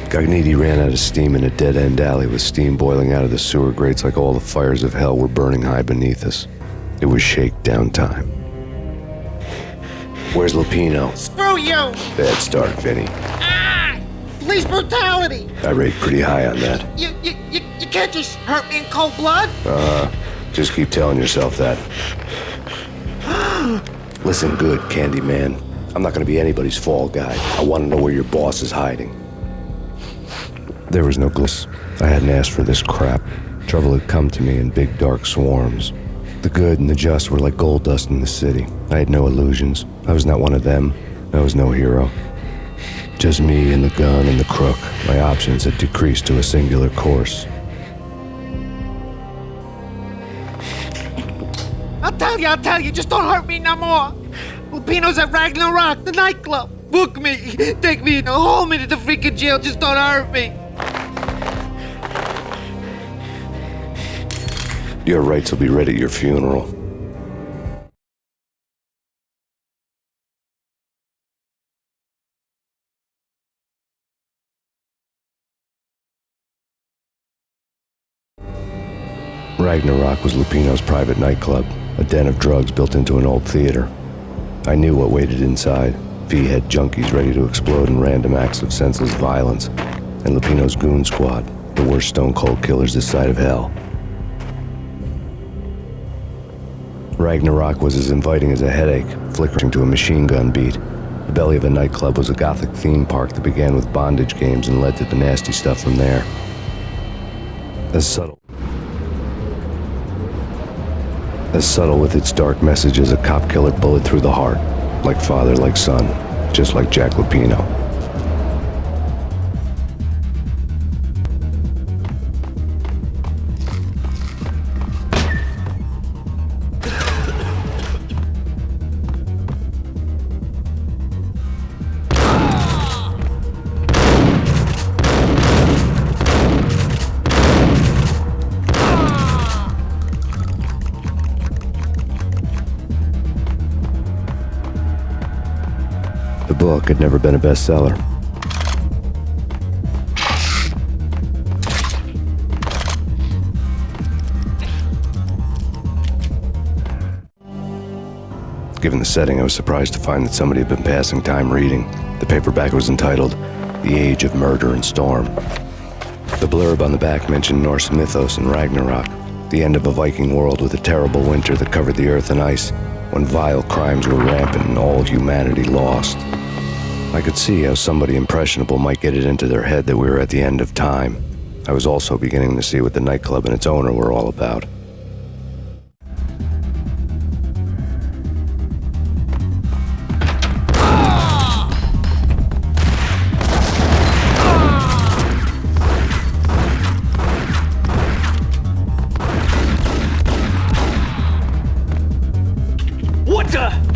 Gagniti ran out of steam in a dead-end alley with steam boiling out of the sewer grates like all the fires of hell were burning high beneath us. It was shakedown time. Where's Lupino? Screw you! Bad start, Vinny. Ah! Police brutality! I rate pretty high on that. You can't just hurt me in cold blood? Just keep telling yourself that. Listen good, Candyman. I'm not gonna be anybody's fall guy. I want to know where your boss is hiding. There was no gliss. I hadn't asked for this crap. Trouble had come to me in big dark swarms. The good and the just were like gold dust in the city. I had no illusions. I was not one of them. I was no hero. Just me and the gun and the crook. My options had decreased to a singular course. I'll tell you, just don't hurt me no more. Lupino's at Ragnarok, the nightclub. Book me, take me in, hold me to the freaking jail, just don't hurt me. Your rights will be read at your funeral. Ragnarok was Lupino's private nightclub, a den of drugs built into an old theater. I knew what waited inside. V-head junkies ready to explode in random acts of senseless violence, and Lupino's goon squad, the worst stone-cold killers this side of hell. Ragnarok was as inviting as a headache, flickering to a machine gun beat. The belly of a nightclub was a gothic theme park that began with bondage games and led to the nasty stuff from there. As subtle with its dark message as a cop killer bullet through the heart, like father, like son, just like Jack Lupino. The book had never been a bestseller. Given the setting, I was surprised to find that somebody had been passing time reading. The paperback was entitled, The Age of Murder and Storm. The blurb on the back mentioned Norse mythos and Ragnarok, the end of a Viking world with a terrible winter that covered the earth in ice, when vile crimes were rampant and all humanity lost. I could see how somebody impressionable might get it into their head that we were at the end of time. I was also beginning to see what the nightclub and its owner were all about. What the?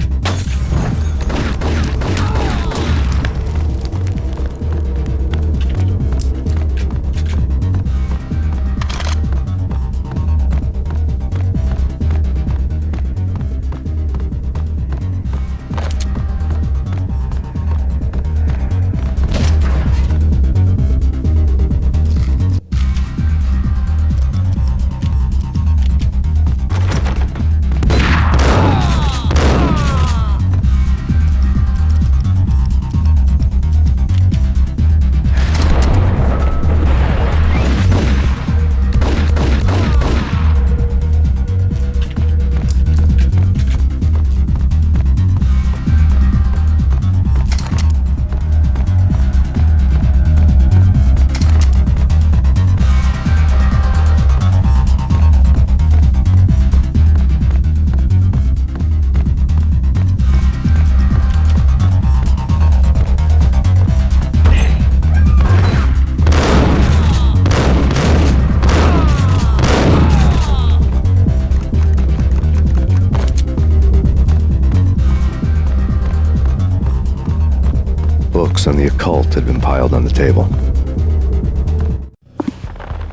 Books on the occult had been piled on the table.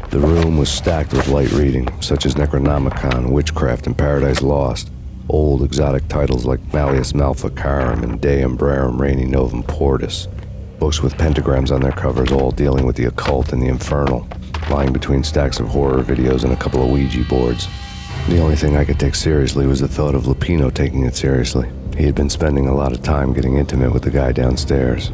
The room was stacked with light reading, such as Necronomicon, Witchcraft, and Paradise Lost. Old exotic titles like Malleus Maleficarum and De Umbrarum Reini Novum Portus. Books with pentagrams on their covers, all dealing with the occult and the infernal, lying between stacks of horror videos and a couple of Ouija boards. The only thing I could take seriously was the thought of Lupino taking it seriously. He had been spending a lot of time getting intimate with the guy downstairs.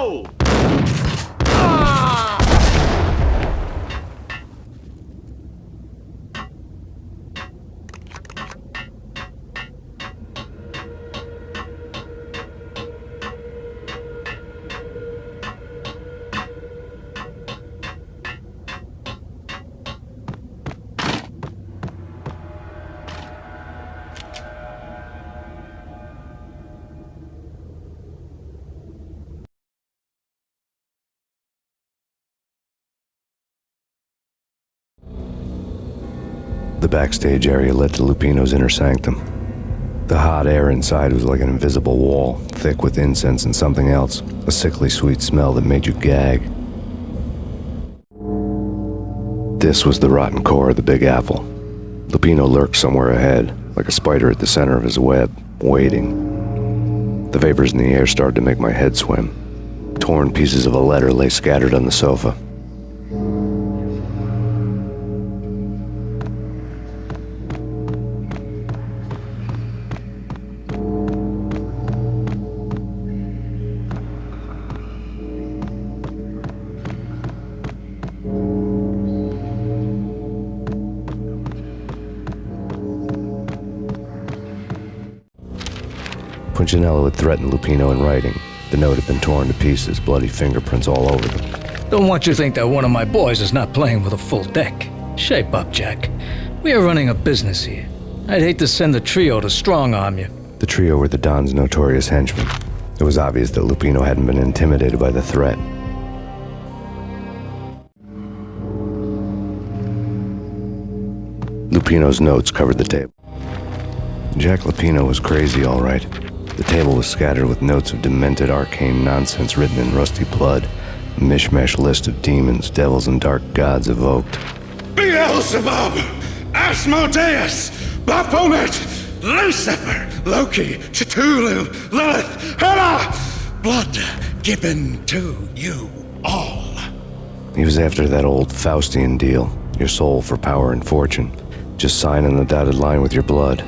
Go! The backstage area led to Lupino's inner sanctum. The hot air inside was like an invisible wall, thick with incense and something else, a sickly sweet smell that made you gag. This was the rotten core of the Big Apple. Lupino lurked somewhere ahead, like a spider at the center of his web, waiting. The vapors in the air started to make my head swim. Torn pieces of a letter lay scattered on the sofa. Punchinello had threatened Lupino in writing. The note had been torn to pieces, bloody fingerprints all over them. Don't want you to think that one of my boys is not playing with a full deck. Shape up, Jack. We are running a business here. I'd hate to send the trio to strong-arm you. The trio were the Don's notorious henchmen. It was obvious that Lupino hadn't been intimidated by the threat. Lupino's notes covered the table. Jack Lupino was crazy, all right. The table was scattered with notes of demented arcane nonsense written in rusty blood, a mishmash list of demons, devils, and dark gods evoked. Beelzebub, Asmodeus, Baphomet, Lucifer, Loki, Cthulhu, Lilith, Hela, blood given to you all. He was after that old Faustian deal, your soul for power and fortune. Just sign on the dotted line with your blood.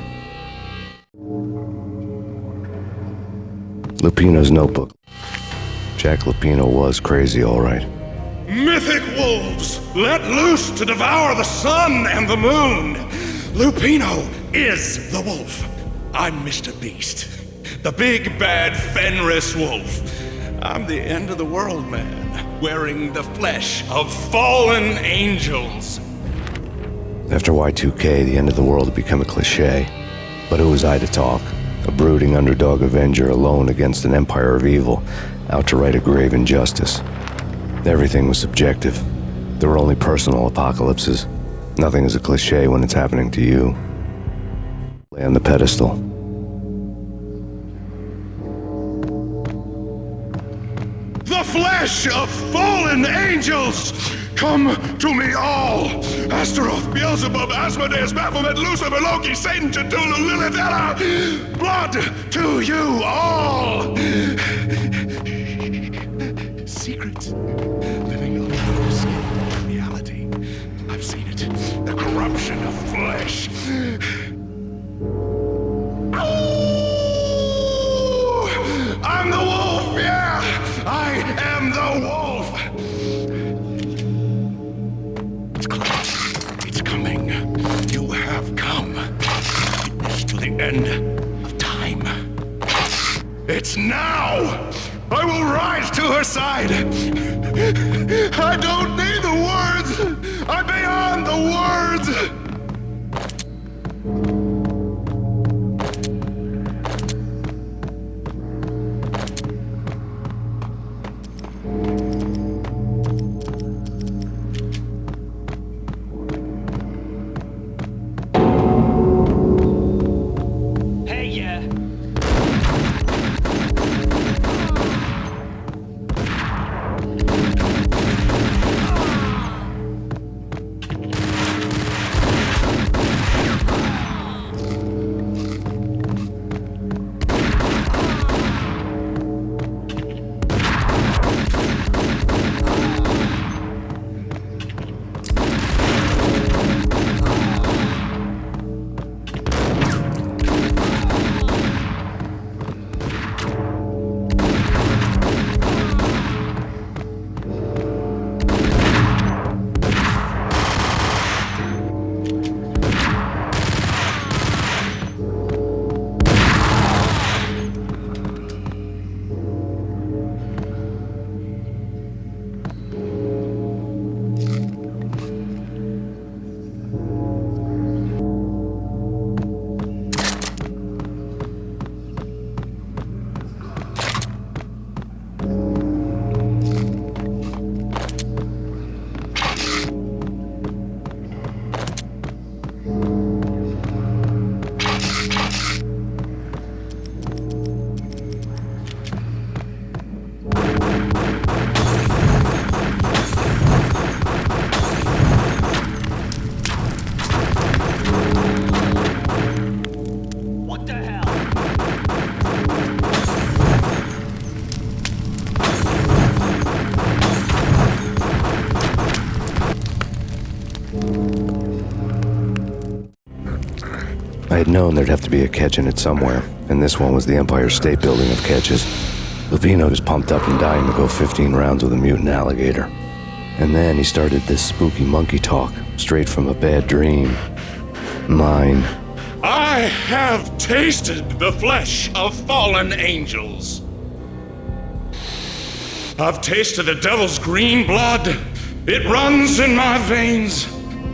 Lupino's notebook. Jack Lupino was crazy, all right. Mythic wolves, let loose to devour the sun and the moon. Lupino is the wolf. I'm Mr. Beast, the big bad Fenris wolf. I'm the end of the world man, wearing the flesh of fallen angels. After Y2K, the end of the world had become a cliché. But who was I to talk? A brooding underdog avenger alone against an empire of evil, out to right a grave injustice. Everything was subjective. There were only personal apocalypses. Nothing is a cliché when it's happening to you. Lay on the pedestal. The flesh of fallen angels! Come to me all! Astaroth, Beelzebub, Asmodeus, Baphomet, Lucifer, Loki, Satan, Cthulhu, Lilith, Hela! Blood to you all! Secrets living under the skin of reality. I've seen it. The corruption of flesh. Ow! I'm the wolf, yeah! I am the wolf! It's close. It's coming. You have come. It's to the end of time. It's now! I will rise to her side! I don't need the words! I'm beyond the words! I had known there'd have to be a catch in it somewhere, and this one was the Empire State Building of catches. Lupino was pumped up and dying to go 15 rounds with a mutant alligator. And then he started this spooky monkey talk, straight from a bad dream. Mine. I have tasted the flesh of fallen angels. I've tasted the devil's green blood. It runs in my veins.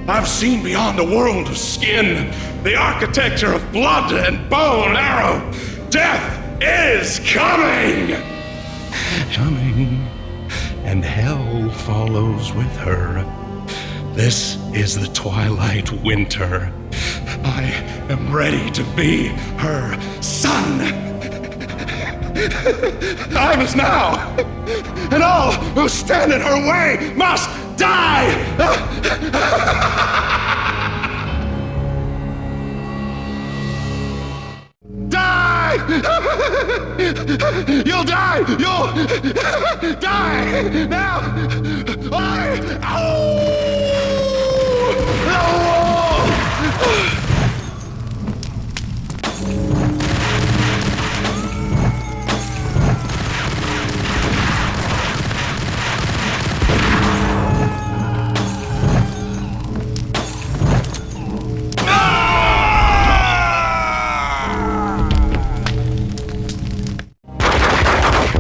I've seen beyond a world of skin, the architecture of blood and bow and arrow. Death is coming! Coming, and hell follows with her. This is the twilight winter. I am ready to be her son. Time is now, and all who stand in her way must die! Die! You'll die! You'll die! Now!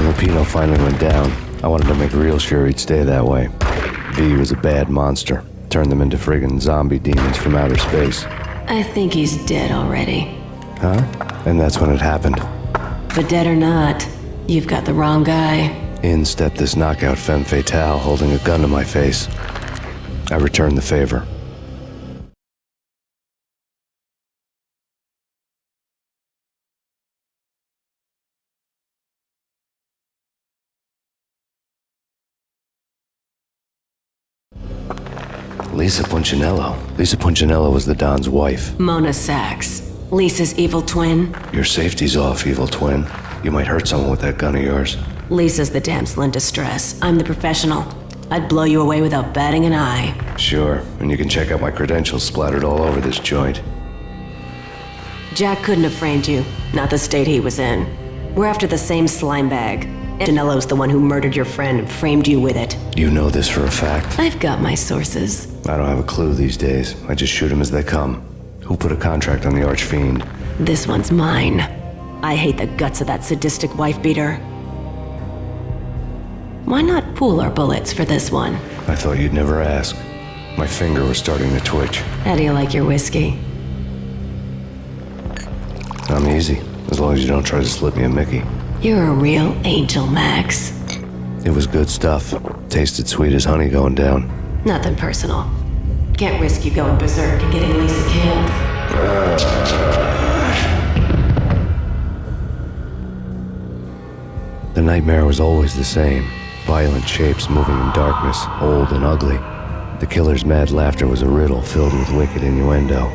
Lupino finally went down. I wanted to make real sure he'd stay that way. V was a bad monster. Turned them into friggin' zombie demons from outer space. I think he's dead already. Huh? And that's when it happened. But dead or not, you've got the wrong guy. In stepped this knockout femme fatale holding a gun to my face. I returned the favor. Lisa Punchinello. Lisa Punchinello was the Don's wife. Mona Sachs. Lisa's evil twin. Your safety's off, evil twin. You might hurt someone with that gun of yours. Lisa's the damsel in distress. I'm the professional. I'd blow you away without batting an eye. Sure, and you can check out my credentials splattered all over this joint. Jack couldn't have framed you. Not the state he was in. We're after the same slime bag. Punchinello's the one who murdered your friend and framed you with it. You know this for a fact? I've got my sources. I don't have a clue these days. I just shoot them as they come. Who put a contract on the Archfiend? This one's mine. I hate the guts of that sadistic wife-beater. Why not pool our bullets for this one? I thought you'd never ask. My finger was starting to twitch. How do you like your whiskey? I'm easy, as long as you don't try to slip me a Mickey. You're a real angel, Max. It was good stuff. Tasted sweet as honey going down. Nothing personal. Can't risk you going berserk and getting Lisa killed. The nightmare was always the same. Violent shapes moving in darkness, old and ugly. The killer's mad laughter was a riddle filled with wicked innuendo.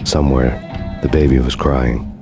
Somewhere, the baby was crying.